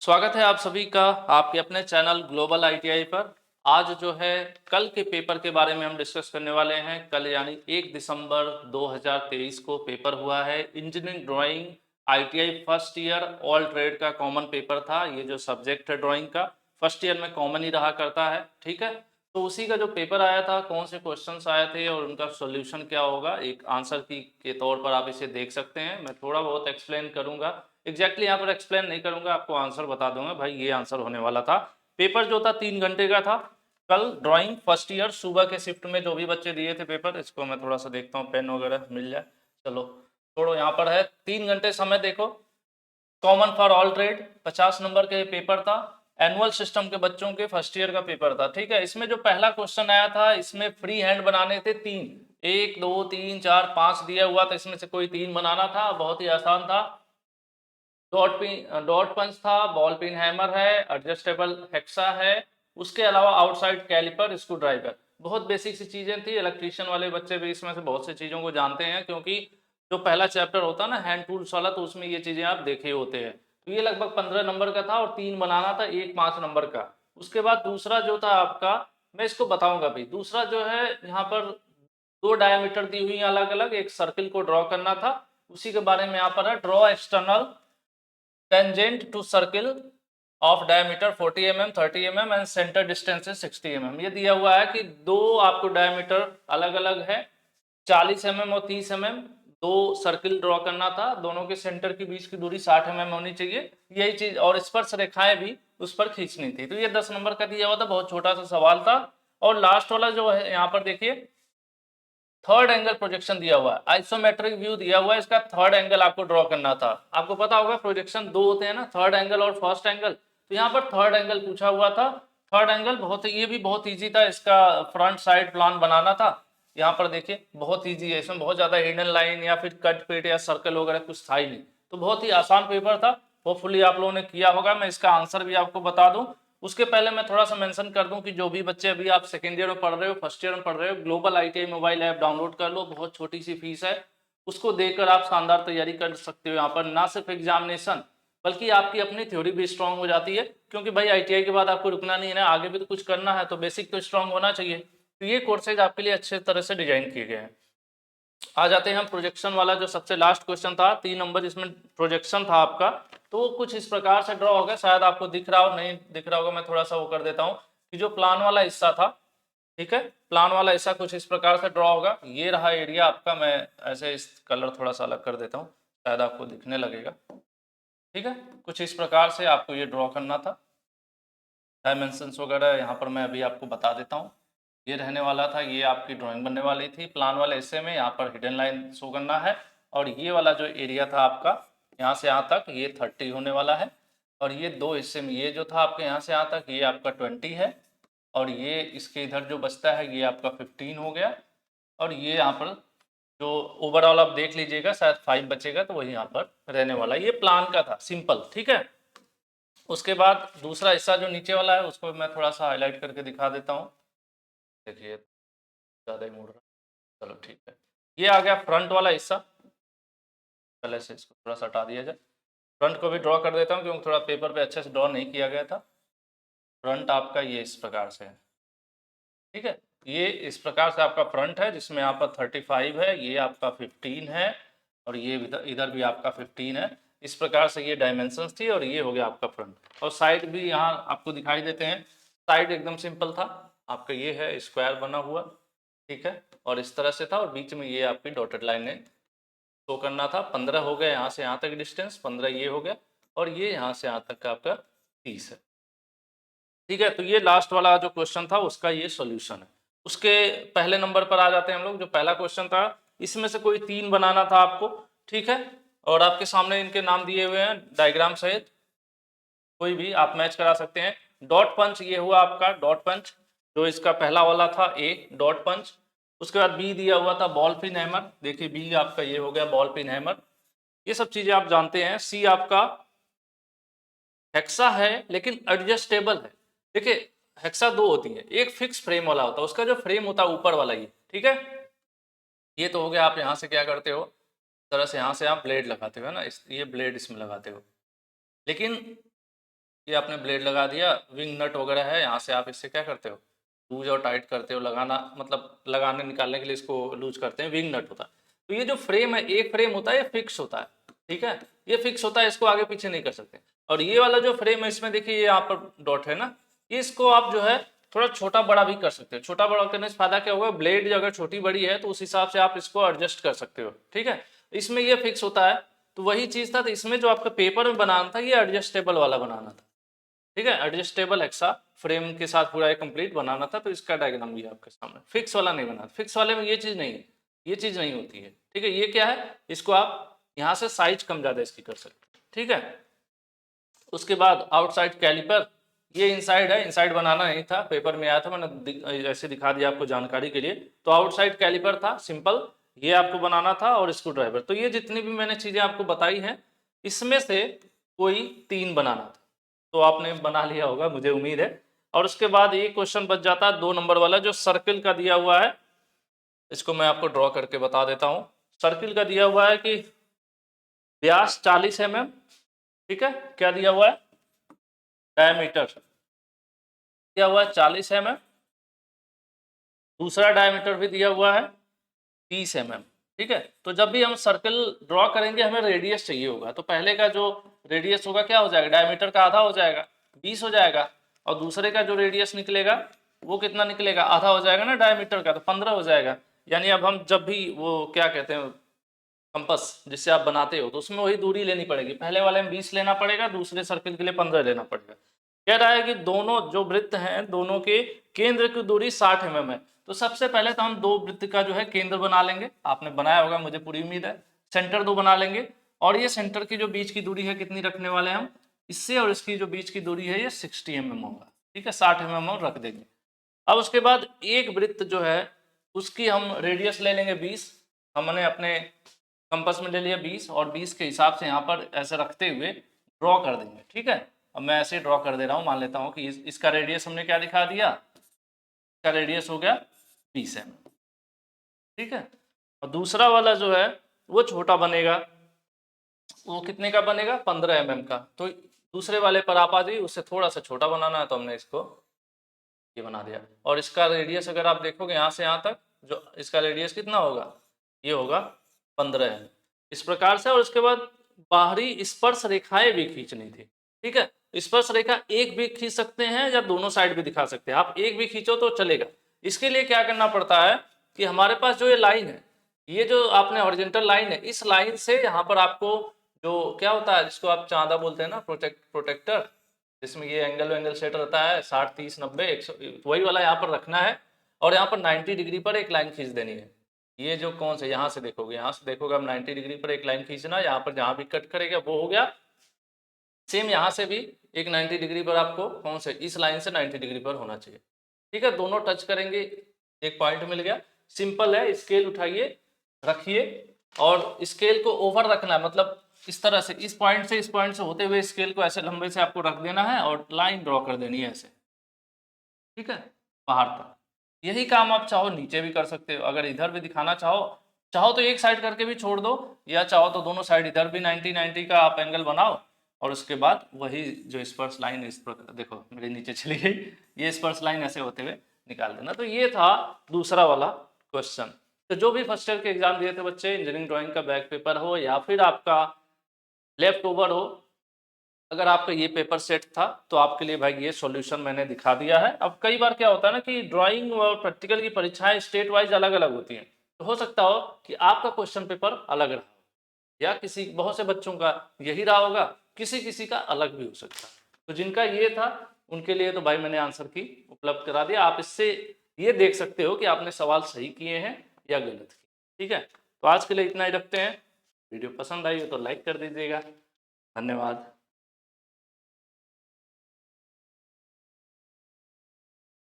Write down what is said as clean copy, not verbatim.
स्वागत है आप सभी का आपके अपने चैनल ग्लोबल आईटीआई पर। आज जो है कल के पेपर के बारे में हम डिस्कस करने वाले हैं। कल यानी 1 दिसंबर 2023 को पेपर हुआ है। Engineering drawing ITI first year all trade का कॉमन पेपर था। ये जो सब्जेक्ट है ड्राइंग का फर्स्ट ईयर में कॉमन ही रहा करता है, ठीक है। तो उसी का जो पेपर आया था, कौन से क्वेश्चंस आए थे और उनका सॉल्यूशन क्या होगा, एक आंसर की के तौर पर आप इसे देख सकते हैं। मैं थोड़ा बहुत एक्सप्लेन करूंगा, एग्जैक्टली यहाँ पर एक्सप्लेन नहीं करूंगा, आपको आंसर बता दूंगा भाई ये आंसर होने वाला था। पेपर जो था 3 घंटे का था। कल ड्राइंग फर्स्ट ईयर सुबह के शिफ्ट में जो भी बच्चे दिए थे पेपर, इसको मैं थोड़ा सा देखता हूँ पेन वगैरह मिल जाए। चलो छोड़ो, यहाँ पर है 3 घंटे समय। देखो, common for all trade 50 number के पेपर था। एनुअल सिस्टम के बच्चों के फर्स्ट ईयर का पेपर था, ठीक है। इसमें जो पहला क्वेश्चन आया था, इसमें फ्री हैंड बनाने थे तीन, 1 2 3 4 5 दिया हुआ था, इसमें से कोई तीन बनाना था। बहुत ही आसान था। डॉट पंच था, बॉल पिन हैमर है, एडजस्टेबल हेक्सा है, उसके अलावा आउटसाइड कैलिपर, स्क्रू ड्राइवर। बहुत बेसिक सी चीजें थी। इलेक्ट्रीशियन वाले बच्चे भी इसमें से बहुत सी चीजों को जानते हैं, क्योंकि जो पहला चैप्टर होता है ना हैंड टूल्स वाला, तो उसमें ये चीजें आप देखे होते हैं। तो ये लगभग 15 नंबर का था और तीन बनाना था, एक 5 नंबर का। उसके बाद दूसरा जो था आपका, मैं इसको बताऊंगा भाई। दूसरा जो है, यहाँ पर दो डायमीटर दी हुई अलग अलग, एक सर्किल को ड्रॉ करना था। उसी के बारे में यहाँ पर है, draw external tangent to circle of diameter 40 mm 30 mm and center distance is 60 mm। ये दिया हुआ है कि दो आपको डायमीटर अलग अलग है, 40 mm और 30 mm। दो सर्किल ड्रॉ करना था, दोनों के सेंटर के बीच की दूरी 60 mm होनी चाहिए, यही चीज। और स्पर्श रेखाएं भी उस पर खींचनी थी। तो ये 10 नंबर का दिया हुआ था, बहुत छोटा सा सवाल था। और लास्ट वाला जो है, यहाँ पर देखिए, थर्ड एंगल प्रोजेक्शन दिया हुआ है, आइसोमेट्रिक व्यू दिया हुआ है, इसका थर्ड एंगल आपको ड्रॉ करना था। आपको पता होगा प्रोजेक्शन दो होते हैं ना, थर्ड एंगल और फर्स्ट एंगल। तो यहाँ पर थर्ड एंगल पूछा हुआ था। थर्ड एंगल ये भी बहुत इजी था, इसका फ्रंट साइड प्लान बनाना था। यहाँ पर देखिए बहुत इजी है, इसमें बहुत ज्यादा हिडन लाइन या फिर कट पेट या सर्कल वगैरह कुछ था ही नहीं। तो बहुत ही आसान पेपर था। होपफुली आप लोगों ने किया होगा। मैं इसका आंसर भी आपको बता दूं, उसके पहले मैं थोड़ा सा मेंशन कर दूं कि जो भी बच्चे अभी आप सेकेंड ईयर में पढ़ रहे हो, फर्स्ट ईयर में पढ़ रहे हो, global ITI mobile app download कर लो। बहुत छोटी सी फीस है, उसको देकर आप शानदार तैयारी कर सकते हो। यहाँ पर ना सिर्फ एग्जामिनेशन, बल्कि आपकी अपनी थ्योरी भी स्ट्रांग हो जाती है। क्योंकि भाई आईटीआई के बाद आपको रुकना नहीं है ना, आगे भी तो कुछ करना है, तो बेसिक तो स्ट्रांग होना चाहिए। तो ये कोर्सेज आपके लिए अच्छे तरह से डिजाइन किए गए हैं। आ जाते हैं हम प्रोजेक्शन वाला, जो सबसे लास्ट क्वेश्चन था, 3 नंबर जिसमें प्रोजेक्शन था आपका। तो वो कुछ इस प्रकार से ड्रॉ हो गया, शायद आपको दिख रहा हो, नहीं दिख रहा होगा, मैं थोड़ा सा वो कर देता हूँ कि जो प्लान वाला हिस्सा था, ठीक है, प्लान वाला हिस्सा कुछ इस प्रकार से ड्रॉ होगा। ये रहा एरिया आपका। मैं ऐसे इस कलर थोड़ा सा अलग कर देता हूँ, शायद आपको दिखने लगेगा, ठीक है। कुछ इस प्रकार से आपको ये ड्रॉ करना था। डायमेंशंस वगैरह यहाँ पर मैं अभी आपको बता देता हूँ। ये रहने वाला था, ये आपकी ड्राइंग बनने वाली थी प्लान वाले हिस्से में। यहाँ पर हिडन लाइन शो करना है। और ये वाला जो एरिया था आपका, यहाँ से यहाँ तक ये 30 होने वाला है। और ये दो हिस्से में, ये जो था आपके यहाँ से यहाँ तक, ये आपका 20 है। और ये इसके इधर जो बचता है, ये आपका 15 हो गया। और ये यहाँ पर जो ओवरऑल आप देख लीजिएगा, शायद 5 बचेगा, तो वही यहाँ पर रहने वाला है। ये प्लान का था, सिंपल, ठीक है। उसके बाद दूसरा हिस्सा जो नीचे वाला है, उसको मैं थोड़ा सा हाईलाइट करके दिखा देता हूँ। देखिए ज़्यादा ही मुड़ रहा है, चलो ठीक है। ये आ गया फ्रंट वाला हिस्सा। पहले से इसको थोड़ा सा हटा दिया जाए। फ्रंट को भी ड्रॉ कर देता हूँ, क्योंकि थोड़ा पेपर पे अच्छे से ड्रॉ नहीं किया गया था। फ्रंट आपका ये इस प्रकार से है, ठीक है। ये इस प्रकार से आपका फ्रंट है, जिसमें आपका 35 है, ये आपका 15 है, और ये इधर भी आपका 15 है। इस प्रकार से ये डायमेंशंस थी, और ये हो गया आपका फ्रंट। और साइड भी यहाँ आपको दिखाई देते हैं। साइड एकदम सिंपल था आपका, ये है स्क्वायर बना हुआ, ठीक है। और इस तरह से था, और बीच में ये आपकी डॉटेड लाइनें शो करना था। 15 हो गया यहाँ से यहाँ तक डिस्टेंस, 15 ये हो गया, और ये यहाँ से यहाँ तक का आपका 30 है, ठीक है। तो ये लास्ट वाला जो क्वेश्चन था, उसका ये सॉल्यूशन है। उसके पहले नंबर पर आ जाते हैं हम लोग। जो पहला क्वेश्चन था, इसमें से कोई तीन बनाना था आपको, ठीक है। और आपके सामने इनके नाम दिए हुए हैं डायग्राम सहित, कोई भी आप मैच करा सकते हैं। डॉट पंच ये हुआ आपका डॉट पंच, जो इसका पहला वाला था ए डॉट पंच। उसके बाद बी दिया हुआ था बॉल पिन हैमर, देखिए बी आपका ये हो गया बॉल पिन हैमर। ये सब चीजें आप जानते हैं। सी आपका हेक्सा है, लेकिन एडजस्टेबल है। देखिए हेक्सा दो होती है, एक फिक्स फ्रेम वाला होता है, उसका जो फ्रेम होता है ऊपर वाला ये, ठीक है। ये तो हो गया। आप यहाँ से क्या करते हो, इस तरह से यहाँ से आप ब्लेड लगाते हो ना, ये ब्लेड इसमें लगाते हो। लेकिन ये आपने ब्लेड लगा दिया, विंग नट वगैरह है, यहाँ से आप इससे क्या करते हो, लूज और टाइट करते हो, लगाना मतलब लगाने निकालने के लिए इसको लूज करते हैं, विंग नट होता है। तो ये जो फ्रेम है, एक फ्रेम होता है, ये फिक्स होता है, ठीक है, ये फिक्स होता है, इसको आगे पीछे नहीं कर सकते। और ये वाला जो फ्रेम है, इसमें देखिए ये यहाँ पर डॉट है ना, इसको आप जो है थोड़ा छोटा बड़ा भी कर सकते हो। छोटा बड़ा करने से फायदा क्या होगा, ब्लेड अगर छोटी बड़ी है तो उस हिसाब से आप इसको एडजस्ट कर सकते हो, ठीक है। इसमें ये फिक्स होता है, तो वही चीज था। तो इसमें जो आपका पेपर में बनाना था, ये एडजस्टेबल वाला बनाना था, ठीक है, एडजस्टेबल हेक्सा फ्रेम के साथ पूरा एक कंप्लीट बनाना था। तो इसका डायग्राम भी आपके सामने, फिक्स वाला नहीं बना। फिक्स वाले में ये चीज नहीं है, ये चीज नहीं होती है, ठीक है। ये क्या है, इसको आप यहाँ से साइज कम ज्यादा इसकी कर सकते हैं, ठीक है। उसके बाद आउटसाइड कैलिपर, ये इनसाइड है, इनसाइड बनाना नहीं था, पेपर में आया था, मैंने ऐसे दिखा दिया आपको जानकारी के लिए। तो आउटसाइड कैलिपर था सिंपल, ये आपको बनाना था, और स्क्रू ड्राइवर। तो ये जितनी भी मैंने चीजें आपको बताई हैं, इसमें से कोई 3 बनाना था, तो आपने बना लिया होगा मुझे उम्मीद है। और उसके बाद एक क्वेश्चन बच जाता है 2 नंबर वाला, जो सर्किल का दिया हुआ है, इसको मैं आपको ड्रॉ करके बता देता हूं। सर्किल का दिया हुआ है कि व्यास 40 mm, ठीक है, क्या दिया हुआ है, डायमीटर दिया हुआ है 40 mm, दूसरा डायमीटर भी दिया हुआ है 30 mm, ठीक है। तो जब भी हम सर्कल ड्रॉ करेंगे, हमें रेडियस चाहिए होगा। तो पहले का जो रेडियस होगा क्या हो जाएगा, डायमीटर का आधा हो जाएगा, 20 हो जाएगा। और दूसरे का जो रेडियस निकलेगा वो कितना निकलेगा, आधा हो जाएगा ना डायमीटर का, तो 15 हो जाएगा। यानी अब हम जब भी वो क्या कहते हैं कंपस जिससे आप बनाते हो, तो उसमें वही दूरी लेनी पड़ेगी। पहले वाले में 20 लेना पड़ेगा, दूसरे सर्किल के लिए 15 लेना पड़ेगा। कह रहा है कि दोनों जो वृत्त हैं, दोनों के केंद्र की दूरी 60 mm है। तो सबसे पहले तो हम 2 वृत्त का जो है केंद्र बना लेंगे, आपने बनाया होगा मुझे पूरी उम्मीद है। सेंटर 2 बना लेंगे, और ये सेंटर की जो बीच की दूरी है कितनी रखने वाले हैं हम, इससे और इसकी जो बीच की दूरी है ये 60 mm होगा, ठीक है, 60 mm हम रख देंगे। अब उसके बाद एक वृत्त जो है उसकी हम रेडियस ले लेंगे 20, हमने अपने कंपास में ले लिया 20, और 20 के हिसाब से यहाँ पर ऐसे रखते हुए ड्रॉ कर देंगे, ठीक है। अब मैं ऐसे ड्रॉ कर दे रहा हूँ, मान लेता हूँ कि इसका रेडियस हमने क्या दिखा दिया, इसका रेडियस हो गया 20 mm, ठीक है। और दूसरा वाला जो है वो छोटा बनेगा, वो कितने का बनेगा, 15 mm का। तो दूसरे वाले पर आप आ जाइए, उससे थोड़ा सा छोटा बनाना है, तो हमने इसको ये बना दिया। और इसका रेडियस अगर आप देखोगे यहाँ से यहाँ तक, जो इसका रेडियस कितना होगा, ये होगा 15 है, इस प्रकार से। और उसके बाद बाहरी स्पर्श रेखाएं भी खींचनी थी, ठीक है। स्पर्श रेखा एक भी खींच सकते हैं या दोनों साइड भी दिखा सकते हैं, आप एक भी खींचो तो चलेगा। इसके लिए क्या करना पड़ता है कि हमारे पास जो ये लाइन है, ये जो आपने हॉरिजॉन्टल लाइन है, इस लाइन से यहाँ पर आपको जो क्या होता है, जिसको आप चांदा बोलते हैं ना, प्रोटेक्टर, जिसमें ये एंगल सेट रहता है 60 30 90 100, वही वाला यहाँ पर रखना है। और यहाँ पर 90 डिग्री पर एक लाइन खींच देनी है। ये जो कौन से यहाँ से देखोगे हम 90 डिग्री पर एक लाइन खींचना, यहाँ पर जहाँ भी कट करेगा वो हो गया। सेम यहाँ से भी एक 90 डिग्री पर आपको कौन से, इस लाइन से 90 डिग्री पर होना चाहिए, ठीक है। दोनों टच करेंगे, एक पॉइंट मिल गया, सिंपल है। स्केल उठाइए, रखिए, और स्केल को ओवर रखना है, मतलब इस तरह से, इस पॉइंट से होते हुए स्केल को ऐसे लंबे से आपको रख देना है, और लाइन ड्रॉ कर देनी है ऐसे, ठीक है, बाहर तक। यही काम आप चाहो नीचे भी कर सकते हो, अगर इधर भी दिखाना चाहो तो एक साइड करके भी छोड़ दो, या चाहो तो दोनों साइड इधर भी 90 90 का आप एंगल बनाओ। और उसके बाद वही जो स्पर्श लाइन, इस प्रकार देखो मेरे नीचे चली गई, ये स्पर्श लाइन ऐसे होते हुए निकाल देना। तो ये था दूसरा वाला क्वेश्चन। तो जो भी फर्स्ट ईयर के एग्जाम दिए थे बच्चे, इंजीनियरिंग ड्राइंग का बैक पेपर हो या फिर आपका लेफ्ट ओवर हो, अगर आपका ये पेपर सेट था तो आपके लिए भाई ये सॉल्यूशन मैंने दिखा दिया है। अब कई बार क्या होता है ना कि ड्राइंग और प्रैक्टिकल की परीक्षाएं स्टेट वाइज अलग अलग होती हैं, तो हो सकता हो कि आपका क्वेश्चन पेपर अलग रहा, या किसी बहुत से बच्चों का यही रहा होगा, किसी का अलग भी हो सकता है। तो जिनका ये था उनके लिए तो भाई मैंने आंसर की उपलब्ध करा दिया। आप इससे ये देख सकते हो कि आपने सवाल सही किए हैं या गलत किए, ठीक है। तो आज के लिए इतना ही रखते हैं। वीडियो पसंद आई हो तो लाइक कर दीजिएगा। धन्यवाद।